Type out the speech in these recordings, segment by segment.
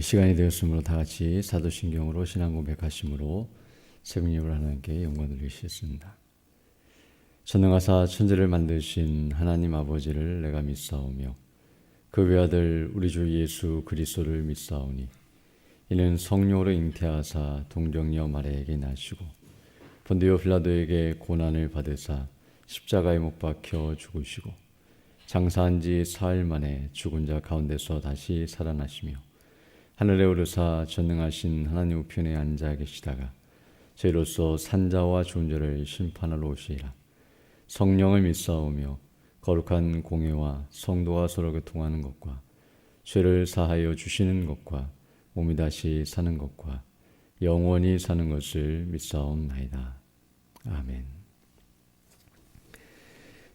시간이 되었으므로 다 같이 사도신경으로 신앙 고백하심으로 새벽 예배를 하나님께 영광 돌리시겠습니다. 전능하사 천지를 만드신 하나님 아버지를 내가 믿사오며 그 외아들 우리 주 예수 그리스도를 믿사오니 이는 성령으로 잉태하사 동정녀 마리아에게 나시고 본디오 빌라도에게 고난을 받으사 십자가에 못 박혀 죽으시고 장사한 지 사흘 만에 죽은 자 가운데서 다시 살아나시며 하늘에 오르사 전능하신 하나님 우편에 앉아 계시다가 저희로서 산자와 죽은 자를 심판하러 오시리라. 성령을 믿사오며 거룩한 공회와 성도가 서로 교통하는 것과 죄를 사하여 주시는 것과 몸이 다시 사는 것과 영원히 사는 것을 믿사옵나이다. 아멘.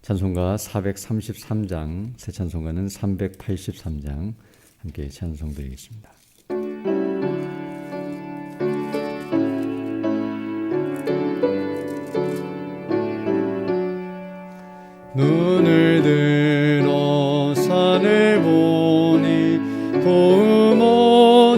찬송가 433장, 새 찬송가는 383장 함께 찬송드리겠습니다. 눈을 들어 산을 보니 도움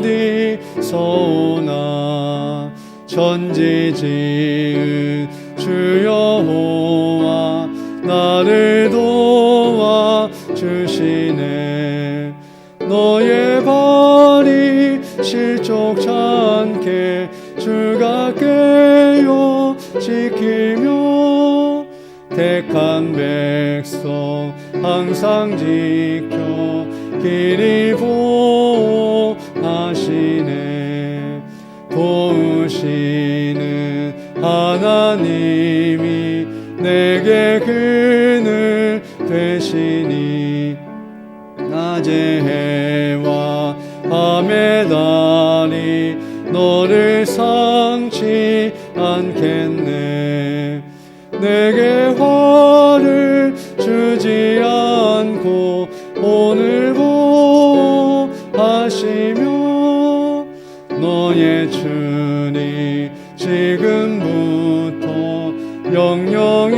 어디서 오나 천지 지은 주 여호와 나를 도와주시네. 너의 발이 실족치 않게 주가 깨어 지키며 택한 백성 항상 지켜 길이 보호하시네. 도우시는 하나님이 내게 그늘 되시니 낮의 해와 밤의 달이 너를 상치 않겠네. 내게 화를 주지 않고 오늘 보호하시며 너의 주님 지금부터 영영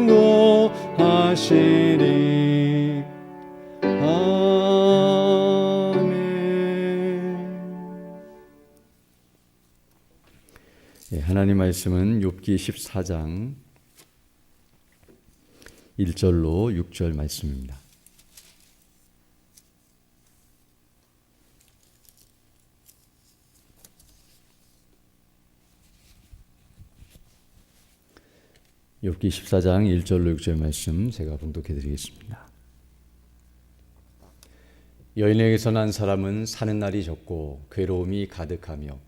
인도하시리. 아멘. 하나님 말씀은 욥기 14장 1절로 6절 말씀입니다. 욥기 14장 1절로 6절 말씀 제가 봉독해 드리겠습니다. 여인에게서 난 사람은 사는 날이 적고 괴로움이 가득하며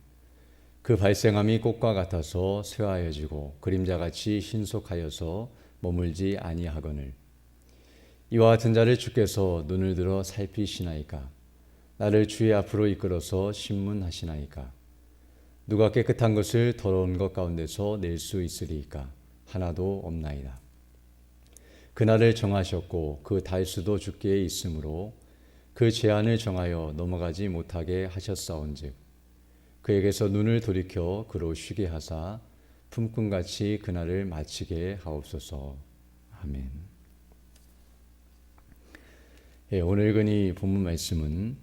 그 발생함이 꽃과 같아서 쇠하여지고 그림자같이 신속하여서 머물지 아니하거늘. 이와 같은 자를 주께서 눈을 들어 살피시나이까. 나를 주의 앞으로 이끌어서 신문하시나이까. 누가 깨끗한 것을 더러운 것 가운데서 낼 수 있으리이까. 하나도 없나이다. 그날을 정하셨고 그 달수도 주께 있으므로 그 제한을 정하여 넘어가지 못하게 하셨사온즉 그에게서 눈을 돌이켜 그로 쉬게 하사 품꾼같이 그날을 마치게 하옵소서. 아멘. 오늘 읽은 이 본문 말씀은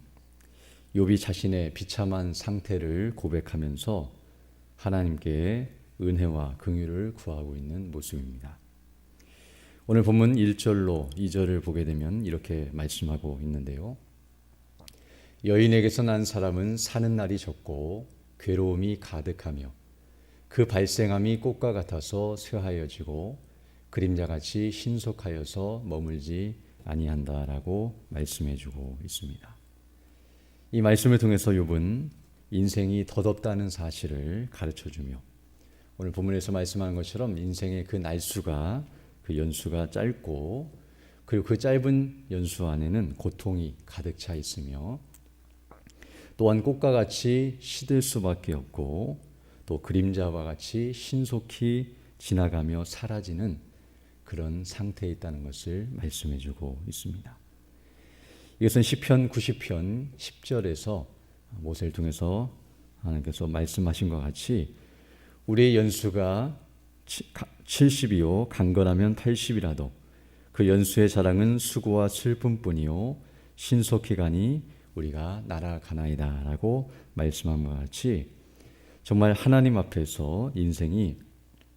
욥이 자신의 비참한 상태를 고백하면서 하나님께 은혜와 긍휼을 구하고 있는 모습입니다. 오늘 본문 1절로 2절을 보게 되면 이렇게 말씀하고 있는데요. 여인에게서 난 사람은 사는 날이 적고 괴로움이 가득하며 그 발생함이 꽃과 같아서 쇠하여지고 그림자같이 신속하여서 머물지 아니한다라고 말씀해주고 있습니다. 이 말씀을 통해서 욥은 인생이 덧없다는 사실을 가르쳐주며 오늘 본문에서 말씀하는 것처럼 인생의 그 날수가 그 연수가 짧고 그리고 그 짧은 연수 안에는 고통이 가득 차 있으며 또한 꽃과 같이 시들 수밖에 없고 또 그림자와 같이 신속히 지나가며 사라지는 그런 상태에 있다는 것을 말씀해주고 있습니다. 이것은 시편 90편 10절에서 모세를 통해서 하나님께서 말씀하신 것 같이 우리의 연수가 70이요 강건하면 80이라도 그 연수의 자랑은 수고와 슬픔뿐이요 신속히 가니 우리가 날아가나이다라고 말씀함과 같이 정말 하나님 앞에서 인생이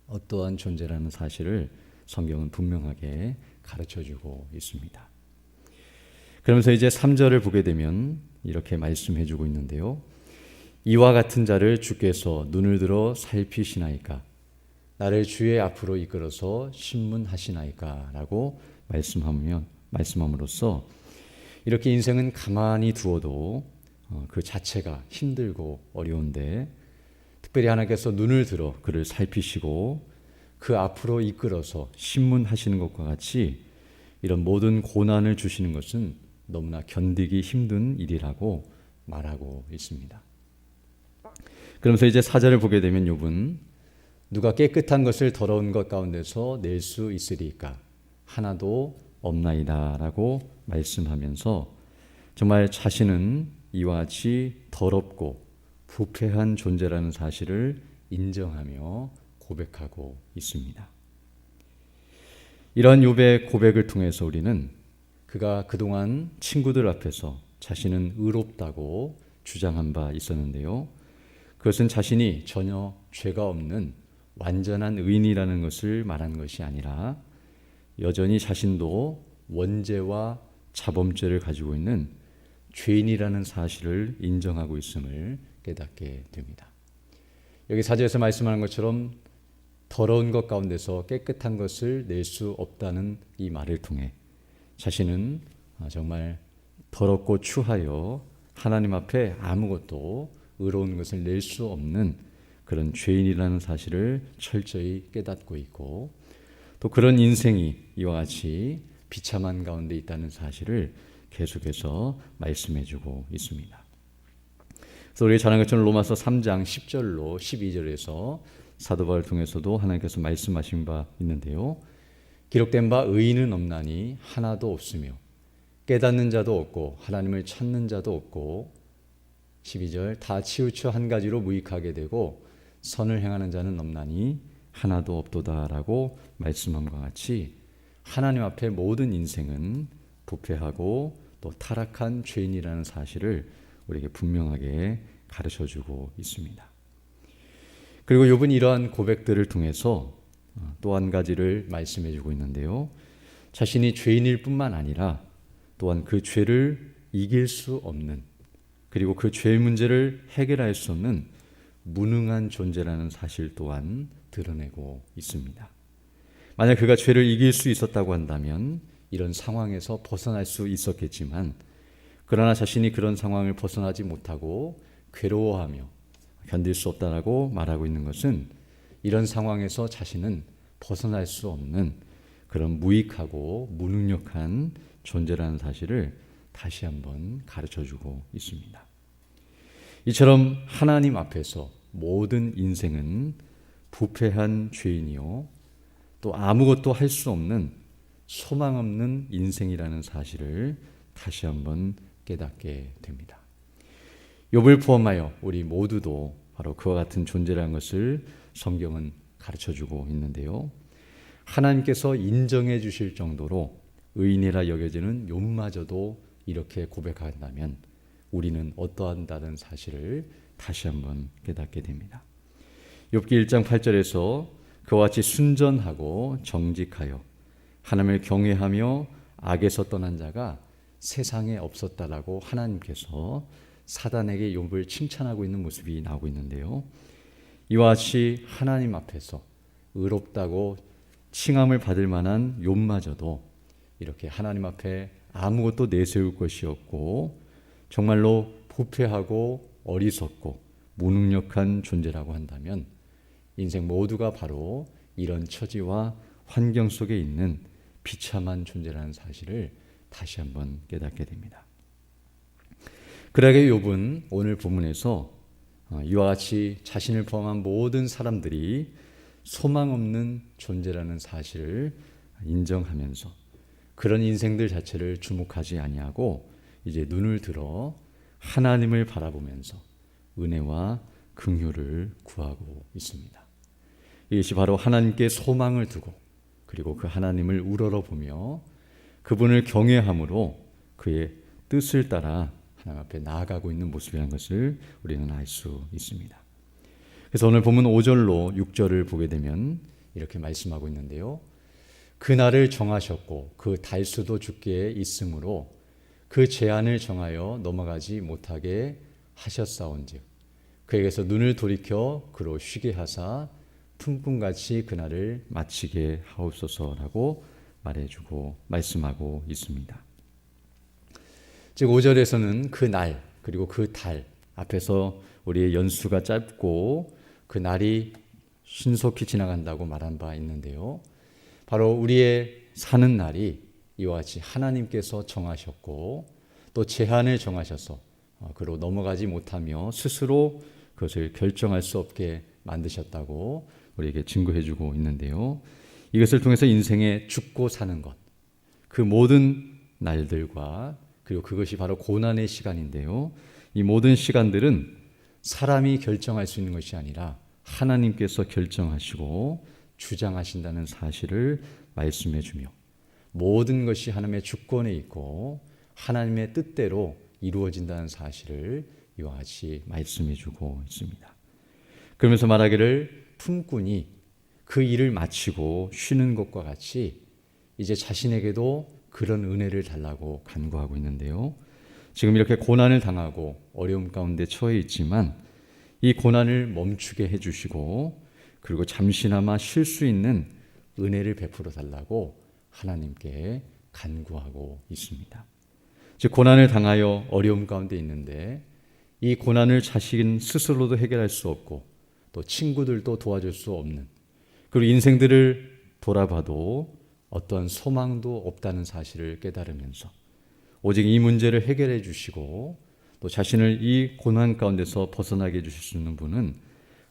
어떠한 존재라는 사실을 성경은 분명하게 가르쳐주고 있습니다. 그러면서 이제 3절을 보게 되면 이렇게 말씀해주고 있는데요. 이와 같은 자를 주께서 눈을 들어 살피시나이까 나를 주의 앞으로 이끌어서 신문하시나이까 라고 말씀함으로써 이렇게 인생은 가만히 두어도 그 자체가 힘들고 어려운데 특별히 하나님께서 눈을 들어 그를 살피시고 그 앞으로 이끌어서 신문하시는 것과 같이 이런 모든 고난을 주시는 것은 너무나 견디기 힘든 일이라고 말하고 있습니다. 그러면서 이제 4절을 보게 되면 욥은 누가 깨끗한 것을 더러운 것 가운데서 낼 수 있으리까 하나도 없나이다 라고 말씀하면서 정말 자신은 이와 같이 더럽고 부패한 존재라는 사실을 인정하며 고백하고 있습니다. 이런 욥의 고백을 통해서 우리는 그가 그동안 친구들 앞에서 자신은 의롭다고 주장한 바 있었는데요. 그것은 자신이 전혀 죄가 없는 완전한 의인이라는 것을 말한 것이 아니라 여전히 자신도 원죄와 자범죄를 가지고 있는 죄인이라는 사실을 인정하고 있음을 깨닫게 됩니다. 여기 4절에서 말씀하는 것처럼 더러운 것 가운데서 깨끗한 것을 낼 수 없다는 이 말을 통해 자신은 정말 더럽고 추하여 하나님 앞에 아무것도 의로운 것을 낼 수 없는 그런 죄인이라는 사실을 철저히 깨닫고 있고 또 그런 인생이 이와 같이 비참한 가운데 있다는 사실을 계속해서 말씀해주고 있습니다. 그래서 우리 잘 아는 것처럼 로마서 3장 10절로 12절에서 사도 바울을 통해서도 하나님께서 말씀하신 바 있는데요. 기록된 바 의인은 없나니 하나도 없으며 깨닫는 자도 없고 하나님을 찾는 자도 없고 12절 다 치우쳐 한 가지로 무익하게 되고 선을 행하는 자는 없나니 하나도 없도다라고 말씀함과 같이 하나님 앞에 모든 인생은 부패하고 또 타락한 죄인이라는 사실을 우리에게 분명하게 가르쳐주고 있습니다. 그리고 욥은 이러한 고백들을 통해서 또 한 가지를 말씀해주고 있는데요. 자신이 죄인일 뿐만 아니라 또한 그 죄를 이길 수 없는 그리고 그 죄의 문제를 해결할 수 없는 무능한 존재라는 사실 또한 드러내고 있습니다. 만약 그가 죄를 이길 수 있었다고 한다면 이런 상황에서 벗어날 수 있었겠지만 그러나 자신이 그런 상황을 벗어나지 못하고 괴로워하며 견딜 수 없다라고 말하고 있는 것은 이런 상황에서 자신은 벗어날 수 없는 그런 무익하고 무능력한 존재라는 사실을 다시 한번 가르쳐주고 있습니다. 이처럼 하나님 앞에서 모든 인생은 부패한 죄인이요 또 아무것도 할 수 없는 소망 없는 인생이라는 사실을 다시 한번 깨닫게 됩니다. 욥을 포함하여 우리 모두도 바로 그와 같은 존재라는 것을 성경은 가르쳐주고 있는데요. 하나님께서 인정해 주실 정도로 의인이라 여겨지는 욥마저도 이렇게 고백한다면 우리는 어떠한다는 사실을 다시 한번 깨닫게 됩니다. 욥기 1장 8절에서 그와 같이 순전하고 정직하여 하나님을 경외하며 악에서 떠난 자가 세상에 없었다라고 하나님께서 사단에게 욥을 칭찬하고 있는 모습이 나오고 있는데요. 이와 같이 하나님 앞에서 의롭다고 칭함을 받을 만한 욥마저도 이렇게 하나님 앞에 아무것도 내세울 것이 없고 정말로 부패하고 어리석고 무능력한 존재라고 한다면 인생 모두가 바로 이런 처지와 환경 속에 있는 비참한 존재라는 사실을 다시 한번 깨닫게 됩니다. 그러게 욥은 오늘 본문에서 이와 같이 자신을 포함한 모든 사람들이 소망 없는 존재라는 사실을 인정하면서 그런 인생들 자체를 주목하지 아니하고 이제 눈을 들어 하나님을 바라보면서 은혜와 긍휼을 구하고 있습니다. 이것이 바로 하나님께 소망을 두고 그리고 그 하나님을 우러러보며 그분을 경외함으로 그의 뜻을 따라 하나님 앞에 나아가고 있는 모습이라는 것을 우리는 알 수 있습니다. 그래서 오늘 본문 5절로 6절을 보게 되면 이렇게 말씀하고 있는데요. 그날을 정하셨고 그 달수도 주께 있으므로 그 제한을 정하여 넘어가지 못하게 하셨사온즉 그에게서 눈을 돌이켜 그로 쉬게 하사 품꾼같이 그날을 마치게 하옵소서라고 말해주고 말씀하고 있습니다. 즉 5절에서는 그 날 그리고 그 달 앞에서 우리의 연수가 짧고 그 날이 신속히 지나간다고 말한 바 있는데요. 바로 우리의 사는 날이 이와 같이 하나님께서 정하셨고 또 제한을 정하셔서 그로 넘어가지 못하며 스스로 그것을 결정할 수 없게 만드셨다고 우리에게 증거해 주고 있는데요. 이것을 통해서 인생에 죽고 사는 것, 그 모든 날들과 그리고 그것이 바로 고난의 시간인데요. 이 모든 시간들은 사람이 결정할 수 있는 것이 아니라 하나님께서 결정하시고 주장하신다는 사실을 말씀해 주며 모든 것이 하나님의 주권에 있고 하나님의 뜻대로 이루어진다는 사실을 이와 같이 말씀해 주고 있습니다. 그러면서 말하기를 품꾼이 그 일을 마치고 쉬는 것과 같이 이제 자신에게도 그런 은혜를 달라고 간구하고 있는데요. 지금 이렇게 고난을 당하고 어려움 가운데 처해 있지만 이 고난을 멈추게 해주시고 그리고 잠시나마 쉴 수 있는 은혜를 베풀어 달라고 하나님께 간구하고 있습니다. 즉 고난을 당하여 어려움 가운데 있는데 이 고난을 자신 스스로도 해결할 수 없고 또 친구들도 도와줄 수 없는 그리고 인생들을 돌아봐도 어떠한 소망도 없다는 사실을 깨달으면서 오직 이 문제를 해결해 주시고 또 자신을 이 고난 가운데서 벗어나게 해주실 수 있는 분은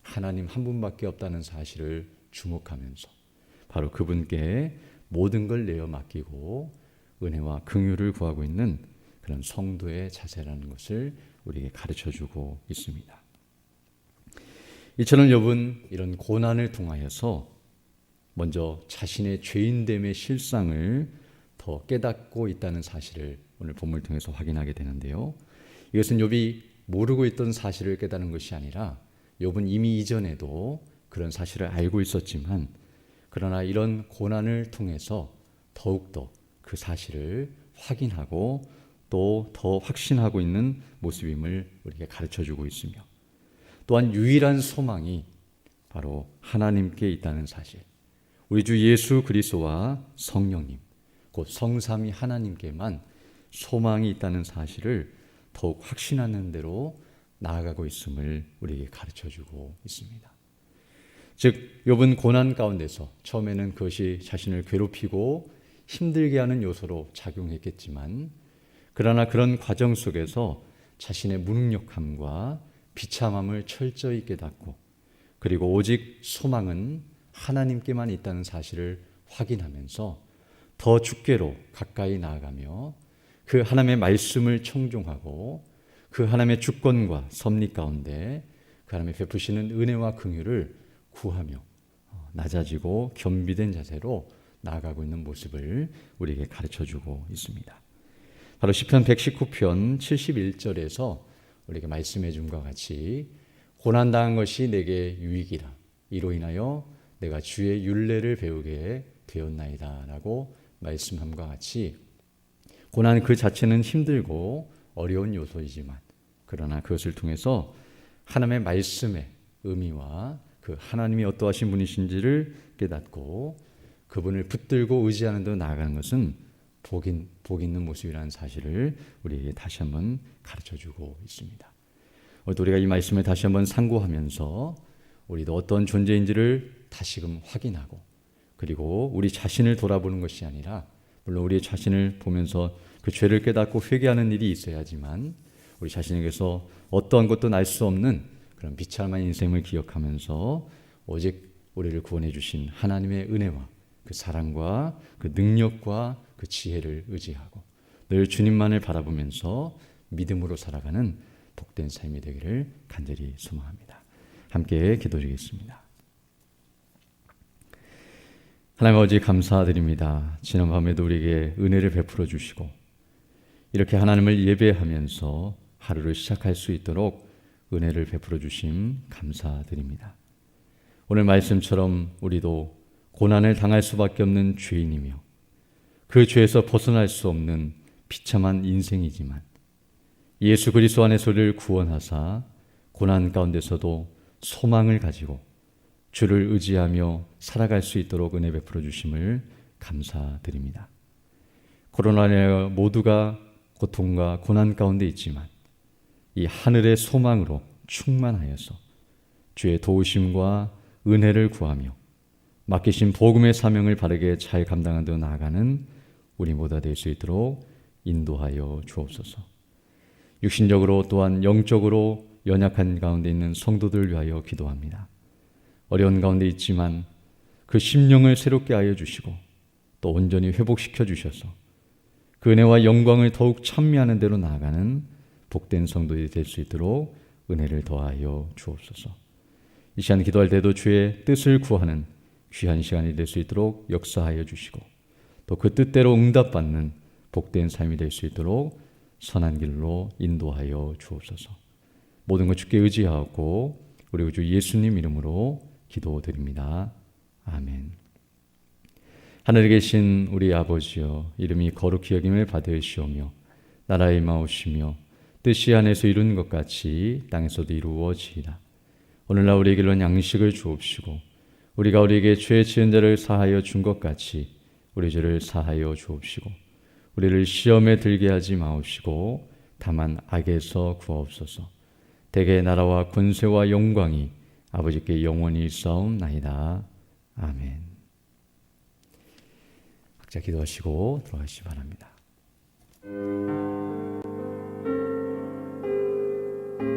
하나님 한 분밖에 없다는 사실을 주목하면서 바로 그분께 모든 걸 내어 맡기고 은혜와 긍휼을 구하고 있는 그런 성도의 자세라는 것을 우리에게 가르쳐주고 있습니다. 이처럼 욥은 이런 고난을 통하여서 먼저 자신의 죄인됨의 실상을 더 깨닫고 있다는 사실을 오늘 본문을 통해서 확인하게 되는데요. 이것은 욥이 모르고 있던 사실을 깨닫는 것이 아니라 욥은 이미 이전에도 그런 사실을 알고 있었지만 그러나 이런 고난을 통해서 더욱더 그 사실을 확인하고 또 더 확신하고 있는 모습임을 우리에게 가르쳐주고 있으며 또한 유일한 소망이 바로 하나님께 있다는 사실, 우리 주 예수 그리스도와 성령님 곧 성삼위 하나님께만 소망이 있다는 사실을 더욱 확신하는 대로 나아가고 있음을 우리에게 가르쳐주고 있습니다. 즉 욥은 고난 가운데서 처음에는 그것이 자신을 괴롭히고 힘들게 하는 요소로 작용했겠지만 그러나 그런 과정 속에서 자신의 무능력함과 비참함을 철저히 깨닫고 그리고 오직 소망은 하나님께만 있다는 사실을 확인하면서 더 주께로 가까이 나아가며 그 하나님의 말씀을 청종하고 그 하나님의 주권과 섭리 가운데 그 하나님의 베푸시는 은혜와 긍휼을 구하며 낮아지고 겸비된 자세로 나아가고 있는 모습을 우리에게 가르쳐주고 있습니다. 바로 시편 119편 71절에서 우리에게 말씀해 준 것과 같이 고난당한 것이 내게 유익이라 이로 인하여 내가 주의 율례를 배우게 되었나이다 라고 말씀함과 같이 고난 그 자체는 힘들고 어려운 요소이지만 그러나 그것을 통해서 하나님의 말씀의 의미와 그 하나님이 어떠하신 분이신지를 깨닫고 그분을 붙들고 의지하는 데 나아가는 것은 복 있는 모습이라는 사실을 우리에게 다시 한번 가르쳐주고 있습니다. 우리가 이 말씀을 다시 한번 상고하면서 우리도 어떤 존재인지를 다시금 확인하고 그리고 우리 자신을 돌아보는 것이 아니라 물론 우리 자신을 보면서 그 죄를 깨닫고 회개하는 일이 있어야지만 우리 자신에게서 어떠한 것도 날 수 없는 그런 비참한 인생을 기억하면서 오직 우리를 구원해 주신 하나님의 은혜와 그 사랑과 그 능력과 그 지혜를 의지하고 늘 주님만을 바라보면서 믿음으로 살아가는 복된 삶이 되기를 간절히 소망합니다. 함께 기도드리겠습니다. 하나님 아버지 감사드립니다. 지난 밤에도 우리에게 은혜를 베풀어 주시고 이렇게 하나님을 예배하면서 하루를 시작할 수 있도록 은혜를 베풀어 주심 감사드립니다. 오늘 말씀처럼 우리도 고난을 당할 수밖에 없는 죄인이며 그 죄에서 벗어날 수 없는 비참한 인생이지만 예수 그리스도 안에서 우리를 구원하사 고난 가운데서도 소망을 가지고 주를 의지하며 살아갈 수 있도록 은혜 베풀어 주심을 감사드립니다. 코로나19 모두가 고통과 고난 가운데 있지만 이 하늘의 소망으로 충만하여서 주의 도우심과 은혜를 구하며 맡기신 복음의 사명을 바르게 잘 감당한 데 나아가는 우리 모두가 될 수 있도록 인도하여 주옵소서. 육신적으로 또한 영적으로 연약한 가운데 있는 성도들 위하여 기도합니다. 어려운 가운데 있지만 그 심령을 새롭게 하여 주시고 또 온전히 회복시켜 주셔서 그 은혜와 영광을 더욱 찬미하는 대로 나아가는 복된 성도들이 될 수 있도록 은혜를 더하여 주옵소서. 이 시간 기도할 때도 주의 뜻을 구하는 귀한 시간이 될 수 있도록 역사하여 주시고 또 그 뜻대로 응답받는 복된 삶이 될 수 있도록 선한 길로 인도하여 주옵소서. 모든 것 주께 의지하고 우리 주 예수님 이름으로 기도드립니다. 아멘. 하늘에 계신 우리 아버지여, 이름이 거룩히 여김을 받으시오며 나라의 임하오시며 뜻이 하늘에서 이루는 것 같이 땅에서도 이루어지이다. 오늘날 우리에게 양식을 주옵시고 우리가 우리에게 죄 지은 자를 사하여 준 것 같이 우리 죄를 사하여 주옵시고 우리를 시험에 들게 하지 마옵시고 다만 악에서 구하옵소서. 대개 나라와 권세와 영광이 아버지께 영원히 있사옵나이다. 아멘. 각자 기도하시고 들어가시기 바랍니다.